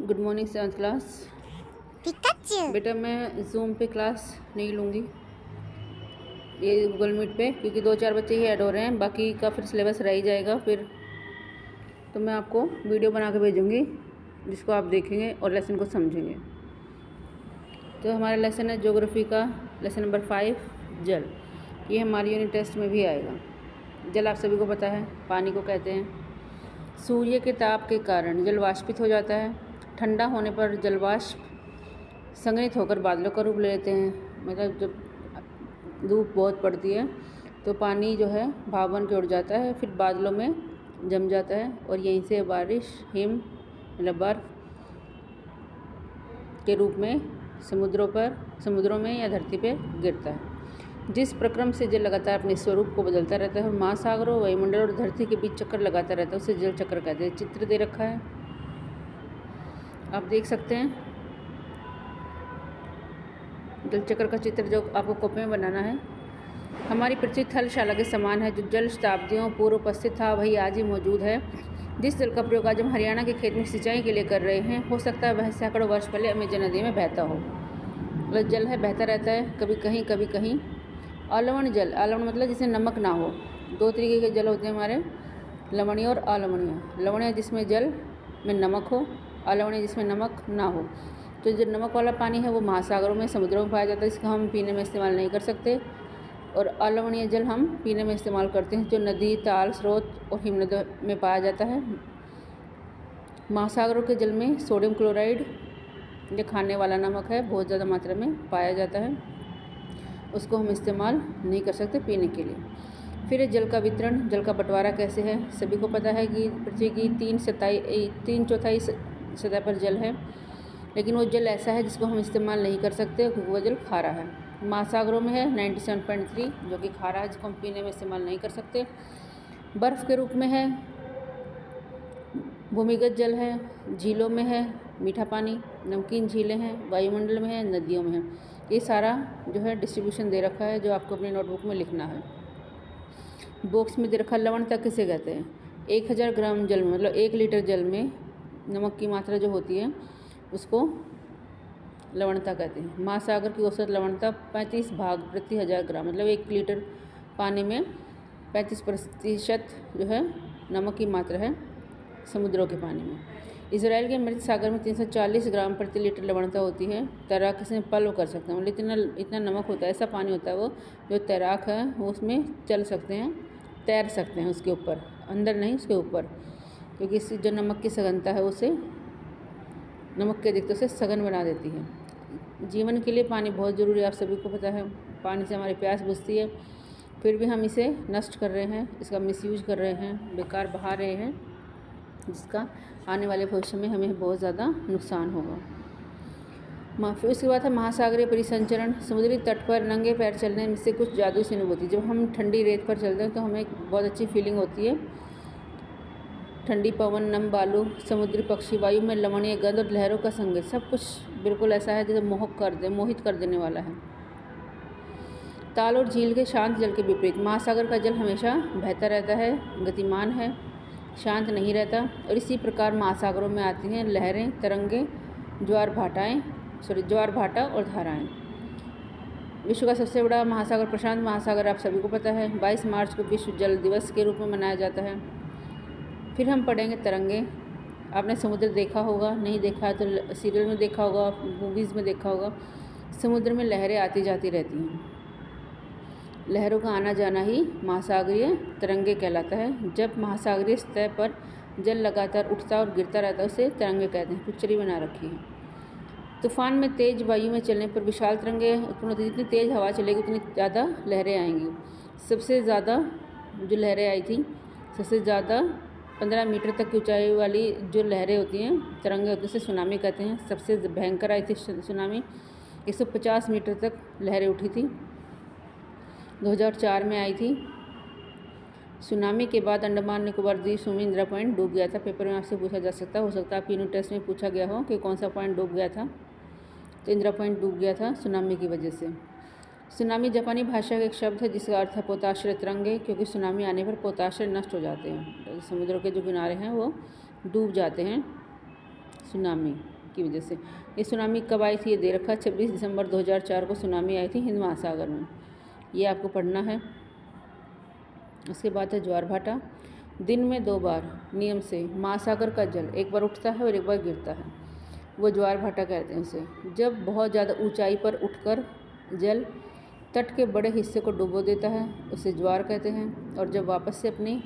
Good morning 7th class. बेटा मैं zoom पे क्लास नहीं लूँगी, ये गूगल मीट पे, क्योंकि 2-4 बच्चे ही ऐड हो रहे हैं, बाकी का फिर सिलेबस रह ही जाएगा। फिर तो मैं आपको वीडियो बना के भेजूँगी जिसको आप देखेंगे और लेसन को समझेंगे। तो हमारा लेसन है ज्योग्राफी का लेसन नंबर 5 जल। ये हमारी यूनिट टेस्ट में भी आएगा। जल आप सभी को पता है पानी को कहते हैं। सूर्य के ताप के कारण जल वाष्पित हो जाता है। ठंडा होने पर जलवाष्प संघनित होकर बादलों का रूप ले लेते हैं। मतलब जब धूप बहुत पड़ती है तो पानी जो है भाप बन के उड़ जाता है, फिर बादलों में जम जाता है और यहीं से बारिश, हिम मतलब बर्फ के रूप में समुद्रों में या धरती पे गिरता है। जिस प्रक्रम से जल लगातार अपने स्वरूप को बदलता रहता है और महासागरों, वायुमंडल और धरती के बीच चक्कर लगाता रहता है, उसे जल चक्र कहते हैं। चित्र दे रखा है, आप देख सकते हैं। जल चक्र का चित्र जो आपको कॉपी में बनाना है। हमारी पृथ्वी थलशाला के समान है। जो जल शताब्दियों पूर्व उपस्थित था वही आज ही मौजूद है। जिस जल का प्रयोग आज हम हरियाणा के खेत में सिंचाई के लिए कर रहे हैं, हो सकता है वह सैकड़ों वर्ष पहले अमेजन नदी में बहता हो। मतलब जल है, बहता रहता है, कभी कहीं। अलवण जल, अलवण मतलब जिसमें नमक ना हो। 2 तरीके के जल होते हैं हमारे, लवणीय और अलवणीय। लवणीय जिसमें जल में नमक हो, अलवणीय जिसमें नमक ना हो। तो जो नमक वाला पानी है वो महासागरों में, समुद्रों में पाया जाता है, इसका हम पीने में इस्तेमाल नहीं कर सकते। और अलवणीय जल हम पीने में इस्तेमाल करते हैं, जो नदी, ताल, स्रोत और हिमनदों में पाया जाता है। महासागरों के जल में सोडियम क्लोराइड, जो खाने वाला नमक है, बहुत ज़्यादा मात्रा में पाया जाता है, उसको हम इस्तेमाल नहीं कर सकते पीने के लिए। फिर जल का वितरण, जल का बंटवारा कैसे है। सभी को पता है कि पृथ्वी की 3/4 सतह पर जल है, लेकिन वो जल ऐसा है जिसको हम इस्तेमाल नहीं कर सकते क्योंकि वह जल खारा है। महासागरों में है 97.3 जो कि खारा है, जिसको हम पीने में इस्तेमाल नहीं कर सकते। बर्फ़ के रूप में है, भूमिगत जल है, झीलों में है मीठा पानी, नमकीन झीलें हैं, वायुमंडल में है, नदियों में है। ये सारा जो है डिस्ट्रीब्यूशन दे रखा है, जो आपको अपनी नोटबुक में लिखना है। बॉक्स में दे रखा लवणता किसे कहते हैं। 1000 ग्राम जल में, मतलब 1 लीटर जल में नमक की मात्रा जो होती है उसको लवणता कहते हैं। महासागर की औसत लवणता 35 भाग प्रति 1000 ग्राम, मतलब 1 लीटर पानी में 35% जो है नमक की मात्रा है समुद्रों के पानी में। इसराइल के मृत सागर में 340 ग्राम प्रति लीटर लवणता होती है। तैराक इसमें पल कर सकते हैं, मतलब इतना नमक होता है, ऐसा पानी होता है वो, जो तैराक है वो उसमें चल सकते हैं, तैर सकते हैं उसके ऊपर, अंदर नहीं उसके ऊपर, क्योंकि इससे जो नमक की सघनता है उसे, नमक के अधिकता से सघन बना देती है। जीवन के लिए पानी बहुत ज़रूरी है, आप सभी को पता है। पानी से हमारी प्यास बुझती है, फिर भी हम इसे नष्ट कर रहे हैं, इसका मिसयूज कर रहे हैं, बेकार बहा रहे हैं, जिसका आने वाले भविष्य में हमें बहुत ज़्यादा नुकसान होगा। फिर उसके बाद है महासागरीय परिसंचरण। समुद्री तट पर नंगे पैर चलने में से कुछ जादू सी अनुभूति। जब हम ठंडी रेत पर चलते हैं तो हमें एक बहुत अच्छी फीलिंग होती है। ठंडी पवन, नम बालू, समुद्री पक्षी, वायु में लवणीय गंध और लहरों का संगीत, सब कुछ बिल्कुल ऐसा है जैसे मोहित कर देने वाला है। ताल और झील के शांत जल के विपरीत महासागर का जल हमेशा बहता रहता है, गतिमान है, शांत नहीं रहता। और इसी प्रकार महासागरों में आती हैं लहरें, तरंगे, ज्वार भाटा और धाराएं। विश्व का सबसे बड़ा महासागर प्रशांत महासागर आप सभी को पता है। 22 मार्च को विश्व जल दिवस के रूप में मनाया जाता है। फिर हम पढ़ेंगे तरंगे। आपने समुद्र देखा होगा, नहीं देखा है तो सीरियल में देखा होगा, मूवीज़ में देखा होगा। समुद्र में लहरें आती जाती रहती हैं, लहरों का आना जाना ही महासागरीय तरंगे कहलाता है। जब महासागरीय सतह पर जल लगातार उठता और गिरता रहता है उसे तरंगे कहते हैं। पिक्चर ही बना रखी है। तूफान में तेज वायु में चलने पर विशाल तरंगे उत्पन्न होती हैं। जितनी तेज हवा चलेगी उतनी ज़्यादा लहरें आएंगी। सबसे ज़्यादा जो लहरें आई थी, सबसे ज़्यादा 15 मीटर तक की ऊंचाई वाली जो लहरें होती हैं, तरंगे होती हैं, उसे सुनामी कहते हैं। सबसे भयंकर आई थी सुनामी, 150 मीटर तक लहरें उठी थी, 2004 में आई थी। सुनामी के बाद अंडमान निकोबार द्वीप समूह में इंदिरा पॉइंट डूब गया था। पेपर में आपसे पूछा जा सकता है, हो सकता है आपकी यूनिट टेस्ट में पूछा गया हो कि कौन सा पॉइंट डूब गया था। तो इंदिरा पॉइंट डूब गया था सुनामी की वजह से। सुनामी जापानी भाषा का एक शब्द है जिसका अर्थ है पोताश्रय तरंगे, क्योंकि सुनामी आने पर पोताश्रय नष्ट हो जाते हैं, समुद्रों के जो किनारे हैं वो डूब जाते हैं। सुनामी की वजह से। ये सुनामी कब आई थी ये दे रखा है, 26 दिसंबर 2004 को सुनामी आई थी हिंद महासागर में, ये आपको पढ़ना है। उसके बाद है ज्वार भाटा। दिन में 2 बार नियम से महासागर का जल एक बार उठता है और एक बार गिरता है, वो ज्वार भाटा कहते हैं उसे। जब बहुत ज़्यादा ऊंचाई पर उठकर जल तट के बड़े हिस्से को डुबो देता है उसे ज्वार कहते हैं, और जब वापस से अपनी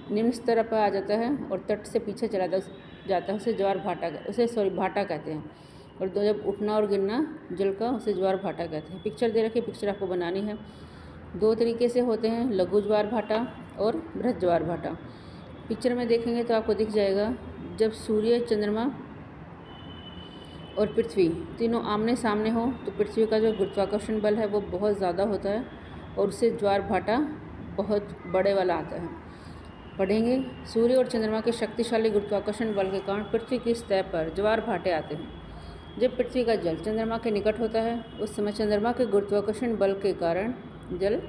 निम्न स्तर पर आ जाता है और तट से पीछे चला जाता है उसे भाटा कहते हैं। और जब उठना और गिरना जल का उसे ज्वार भाटा कहते हैं। पिक्चर दे रखी, पिक्चर आपको बनानी है। 2 तरीके से होते हैं, लघु ज्वार भाटा और बृहद ज्वार भाटा। पिक्चर में देखेंगे तो आपको दिख जाएगा, जब सूर्य, चंद्रमा और पृथ्वी तीनों आमने सामने हो तो पृथ्वी का जो गुरुत्वाकर्षण बल है वो बहुत ज़्यादा होता है और उससे ज्वार भाटा बहुत बड़े वाला आता है। पढ़ेंगे, सूर्य और चंद्रमा के शक्तिशाली गुरुत्वाकर्षण बल के कारण पृथ्वी की सतह पर ज्वार भाटे आते हैं। जब पृथ्वी का जल चंद्रमा के निकट होता है उस समय चंद्रमा के गुरुत्वाकर्षण बल के कारण जल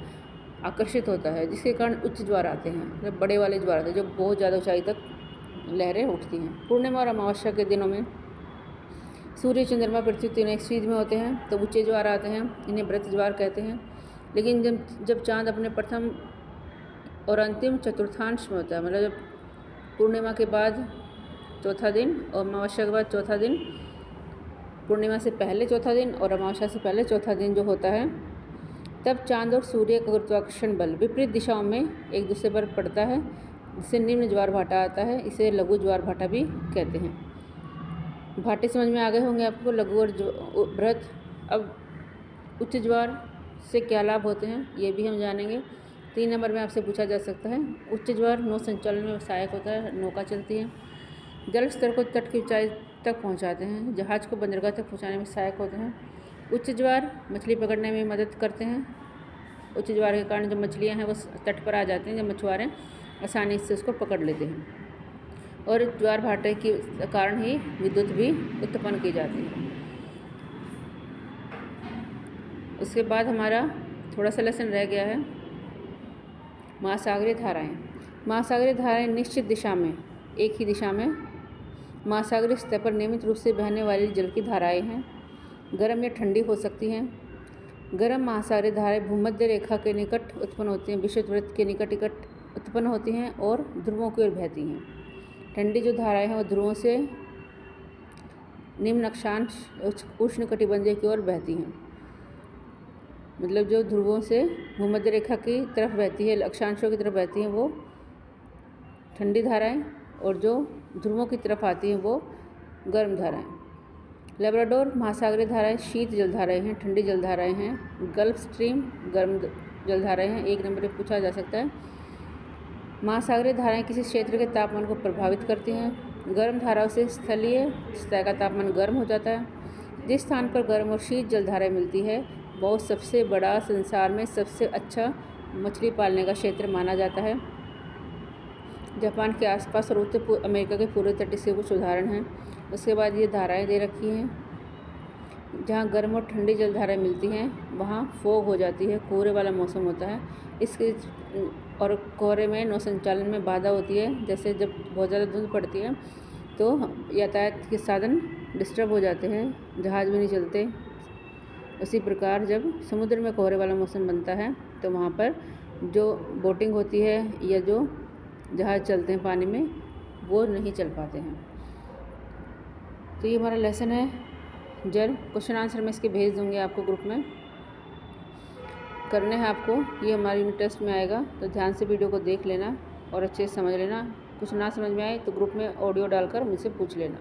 आकर्षित होता है, जिसके कारण उच्च ज्वार आते हैं, जब बड़े वाले ज्वार आते हैं, जो बहुत ज़्यादा ऊंचाई तक लहरें उठती हैं। पूर्णिमा और अमावस्या के दिनों में सूर्य, चंद्रमा, पृथ्वी तीनों एक सीध में होते हैं तो ऊंचे ज्वार आते हैं, इन्हें बृहद ज्वार कहते हैं। लेकिन जब चाँद अपने प्रथम और अंतिम चतुर्थांश में होता है, मतलब जब पूर्णिमा के बाद चौथा दिन और अमावस्या के बाद चौथा दिन, पूर्णिमा से पहले चौथा दिन और अमावस्या से पहले चौथा दिन जो होता है, तब चांद और सूर्य का गुरुत्वाकर्षण बल विपरीत दिशाओं में एक दूसरे पर पड़ता है, जिससे निम्न ज्वार भाटा आता है। इसे लघु ज्वार भाटा भी कहते हैं। भाटे समझ में आ गए होंगे आपको, लघु और बृहद। अब उच्च ज्वार से क्या लाभ होते हैं ये भी हम जानेंगे। 3 नंबर में आपसे पूछा जा सकता है। उच्च ज्वार नौ संचालन में सहायक होता है, नौका चलती है, जल स्तर को तट की ऊंचाई तक पहुंचाते हैं, जहाज को बंदरगाह तक पहुंचाने में सहायक होते हैं। उच्च ज्वार मछली पकड़ने में मदद करते हैं। उच्च ज्वार के कारण जो मछलियां हैं वो तट पर आ जाती हैं, जब मछुआरे आसानी से उसको पकड़ लेते हैं, और ज्वार भाटे के कारण ही विद्युत भी उत्पन्न की जाती है। उसके बाद हमारा थोड़ा सा लेसन रह गया है, महासागरीय धाराएं। महासागरीय धाराएं निश्चित दिशा में, एक ही दिशा में महासागरीय सतह पर नियमित रूप से बहने वाली जल की धाराएं हैं। गर्म या ठंडी हो सकती हैं। गर्म महासागरीय धाराएं भूमध्य रेखा के निकट उत्पन्न होती हैं, विषुवत वृत्त के निकट उत्पन्न होती हैं और ध्रुवों की ओर बहती हैं। ठंडी जो धाराएं हैं वो ध्रुवों से निम्न अक्षांश उष्णकटिबंधीय की ओर बहती हैं, मतलब जो ध्रुवों से भूमध्य रेखा की तरफ बहती है, अक्षांशों की तरफ बहती हैं वो ठंडी धाराएं, और जो ध्रुवों की तरफ आती हैं वो गर्म धाराएं। लेब्राडोर महासागरीय धाराएं शीत जलधाराएं हैं, ठंडी जलधाराएं हैं। गल्फ स्ट्रीम गर्म जलधाराएं हैं, 1 नंबर पर पूछा जा सकता है। महासागरीय धाराएं किसी क्षेत्र के तापमान को प्रभावित करती हैं। गर्म धाराओं से स्थलीय सतह का तापमान गर्म हो जाता है। जिस स्थान पर गर्म और शीत जलधाराएं मिलती है वो सबसे बड़ा, संसार में सबसे अच्छा मछली पालने का क्षेत्र माना जाता है। जापान के आसपास और उत्तर अमेरिका के पूर्वी तट से कुछ उदाहरण हैं। उसके बाद ये धाराएं दे रखी हैं, जहाँ गर्म और ठंडी जलधाराएं मिलती हैं वहाँ फोग हो जाती है, कोहरे वाला मौसम होता है। इसके और कोहरे में नौ संचालन में बाधा होती है, जैसे जब बहुत ज़्यादा धुंध पड़ती है तो यातायात के साधन डिस्टर्ब हो जाते हैं, जहाज़ भी नहीं चलते। उसी प्रकार जब समुद्र में कोहरे वाला मौसम बनता है तो वहाँ पर जो बोटिंग होती है या जो जहाज़ चलते हैं पानी में वो नहीं चल पाते हैं। तो ये हमारा लेसन है जल। क्वेश्चन आंसर मैं इसके भेज दूँगी आपको, ग्रुप में करने हैं आपको। ये हमारी यूनिट टेस्ट में आएगा, तो ध्यान से वीडियो को देख लेना और अच्छे से समझ लेना। कुछ ना समझ में आए तो ग्रुप में ऑडियो डालकर मुझसे पूछ लेना।